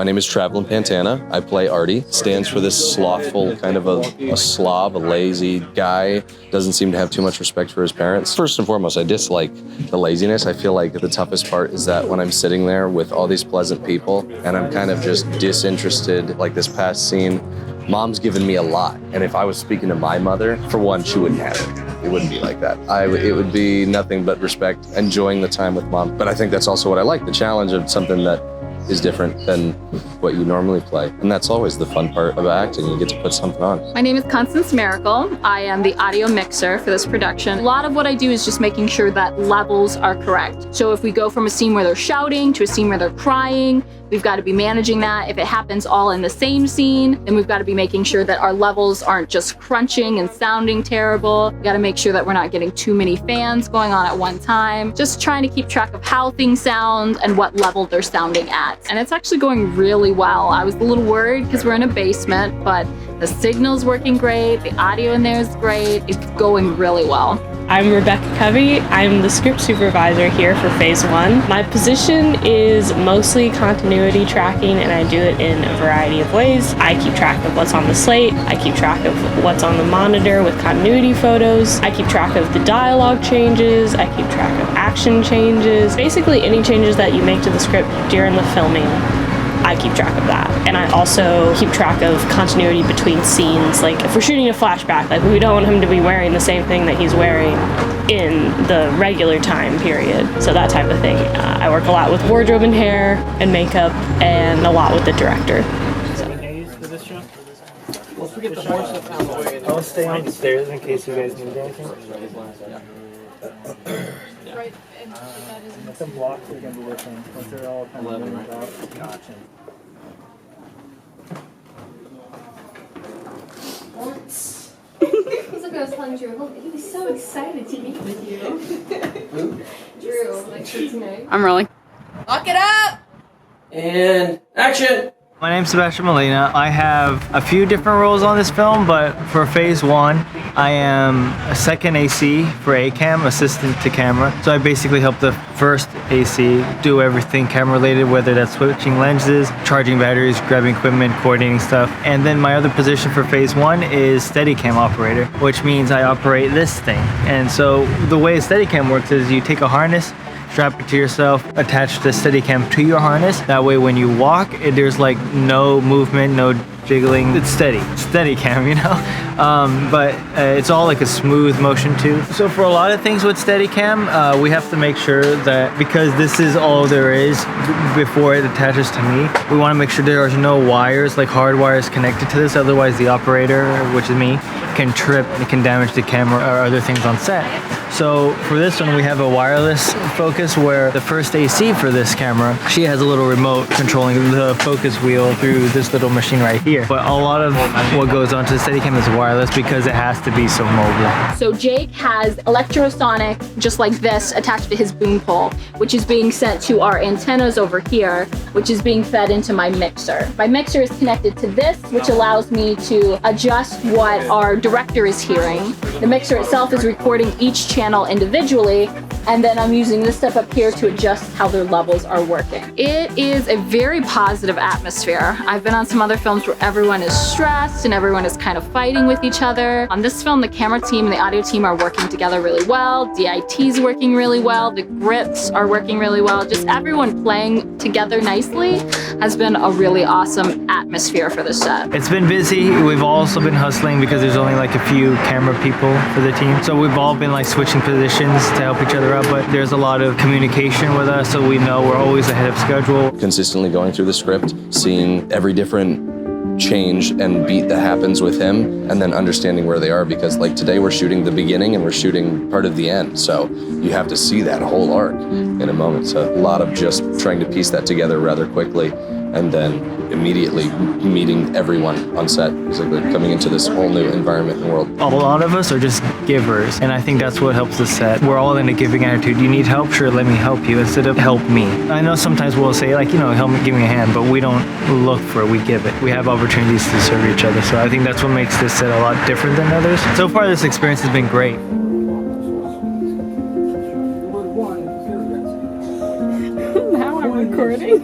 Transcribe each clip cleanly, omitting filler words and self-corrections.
My name is Travlyn Pantana. I play Artie. Stands for this slothful, kind of a slob, a lazy guy. Doesn't seem to have too much respect for his parents. First and foremost, I dislike the laziness. I feel like the toughest part is that when I'm sitting there with all these pleasant people and I'm kind of just disinterested, like this past scene, Mom's given me a lot. And if I was speaking to my mother, for one, she wouldn't have it. It wouldn't be like that. It would be nothing but respect, enjoying the time with Mom. But I think that's also what I like, the challenge of something that is different than what you normally play. And that's always the fun part of acting. You get to put something on. My name is Constance Miracle. I am the audio mixer for this production. A lot of what I do is just making sure that levels are correct. So if we go from a scene where they're shouting to a scene where they're crying, we've got to be managing that. If it happens all in the same scene, then we've got to be making sure that our levels aren't just crunching and sounding terrible. We got to make sure that we're not getting too many fans going on at one time. Just trying to keep track of how things sound and what level they're sounding at. And it's actually going really well. I was a little worried because we're in a basement, but the signal's working great. The audio in there is great. It's going really well. I'm Rebekah Covey. I'm the script supervisor here for Phase 1. My position is mostly continuity tracking, and I do it in a variety of ways. I keep track of what's on the slate. I keep track of what's on the monitor with continuity photos. I keep track of the dialogue changes. I keep track of action changes. Basically any changes that you make to the script during the filming, I keep track of that. And I also keep track of continuity between scenes. Like if we're shooting a flashback, like we don't want him to be wearing the same thing that he's wearing in the regular time period. So that type of thing. I work a lot with wardrobe and hair and makeup and a lot with the director. I'll stay on the stairs in case you guys need anything. Right, and that is Some blocks are going to be working once they're all kind of moved out. Gotcha. Once. He's like I was telling Drew, he was so excited to meet with you. Who? Drew, like for tonight. I'm rolling. Lock it up! And action! My name's Sebastian Molina. I have a few different roles on this film, but for Phase 1, I am a second AC for ACAM, assistant to camera. So I basically help the first AC do everything camera related, whether that's switching lenses, charging batteries, grabbing equipment, coordinating stuff. And then my other position for Phase 1 is Steadicam operator, which means I operate this thing. And so the way Steadicam works is you take a harness, strap it to yourself, attach the Steadicam to your harness. That way when you walk, there's like no movement, no jiggling. It's Steadicam, you know? But it's all like a smooth motion too. So for a lot of things with Steadicam, we have to make sure that, because this is all there is before it attaches to me, we want to make sure there are no wires, like hard wires connected to this. Otherwise the operator, which is me, can trip, it can damage the camera or other things on set. So for this one, we have a wireless focus where the first AC for this camera, she has a little remote controlling the focus wheel through this little machine right here. But a lot of what goes onto the Steadicam is wireless because it has to be so mobile. So Jake has electrosonic, just like this, attached to his boom pole, which is being sent to our antennas over here, which is being fed into my mixer. My mixer is connected to this, which allows me to adjust what our director is hearing. The mixer itself is recording each channel individually, and then I'm using this step up here to adjust how their levels are working. It is a very positive atmosphere. I've been on some other films where everyone is stressed and everyone is kind of fighting with each other. On this film, the camera team and the audio team are working together really well. DIT's working really well. The grips are working really well. Just everyone playing together nicely has been a really awesome atmosphere for the set. It's been busy. We've also been hustling because there's only like a few camera people for the team. So we've all been like switching positions to help each other out, but there's a lot of communication with us, so we know we're always ahead of schedule. Consistently going through the script, seeing every different change and beat that happens with him, and then understanding where they are, because like today we're shooting the beginning and we're shooting part of the end, so you have to see that whole arc in a moment. So a lot of just trying to piece that together rather quickly, and then immediately meeting everyone on set, basically coming into this whole new environment and world. A lot of us are just givers, and I think that's what helps the set. We're all in a giving attitude. You need help? Sure, let me help you, instead of help me. I know sometimes we'll say like, you know, help me, give me a hand, but we don't look for it, we give it. We have opportunities to serve each other, so I think that's what makes this set a lot different than others. So far this experience has been great. Now I'm recording.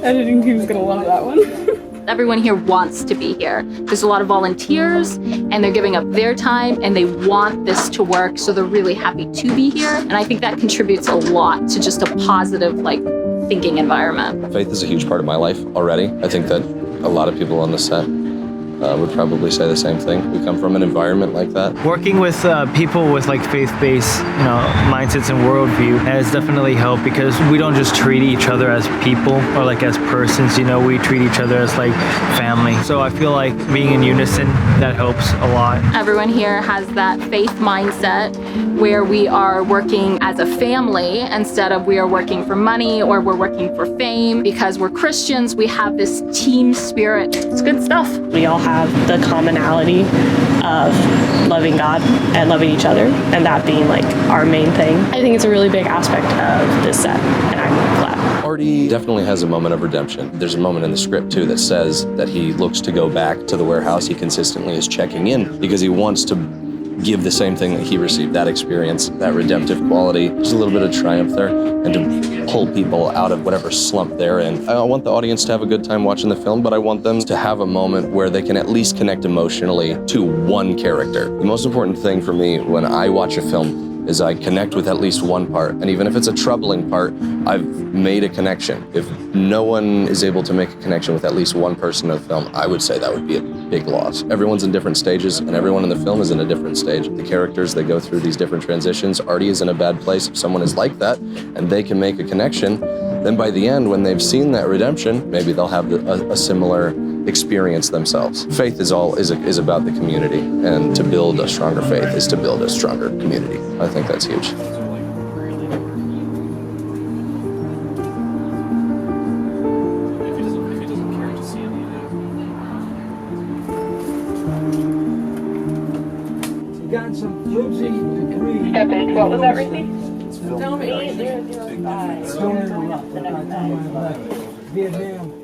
editing team's gonna love that one. Everyone here wants to be here. There's a lot of volunteers and they're giving up their time and they want this to work, so they're really happy to be here. And I think that contributes a lot to just a positive, like, thinking environment. Faith is a huge part of my life already. I think that a lot of people on the set would probably say the same thing. We come from an environment like that. Working with people with like faith-based, mindsets and worldview has definitely helped because we don't just treat each other as people or like as persons. We treat each other as like family. So I feel like being in unison, that helps a lot. Everyone here has that faith mindset where we are working as a family instead of we are working for money or we're working for fame. Because we're Christians, we have this team spirit. It's good stuff. We all have the commonality of loving God and loving each other, and that being like our main thing. I think it's a really big aspect of this set, and I'm glad. Artie definitely has a moment of redemption. There's a moment in the script too that says that he looks to go back to the warehouse. He consistently is checking in because he wants to give the same thing that he received, that experience, that redemptive quality. There's a little bit of triumph there, and to pull people out of whatever slump they're in. I want the audience to have a good time watching the film, but I want them to have a moment where they can at least connect emotionally to one character. The most important thing for me when I watch a film is I connect with at least one part. And even if it's a troubling part, I've made a connection. If no one is able to make a connection with at least one person in the film, I would say that would be a big loss. Everyone's in different stages, and everyone in the film is in a different stage. The characters, they go through these different transitions. Artie is in a bad place. If someone is like that, and they can make a connection, then by the end, when they've seen that redemption, maybe they'll have a similar experience themselves. Faith is about the community, and to build a stronger faith is to build a stronger community. I think that's huge. Epic. What was everything? Vietnam.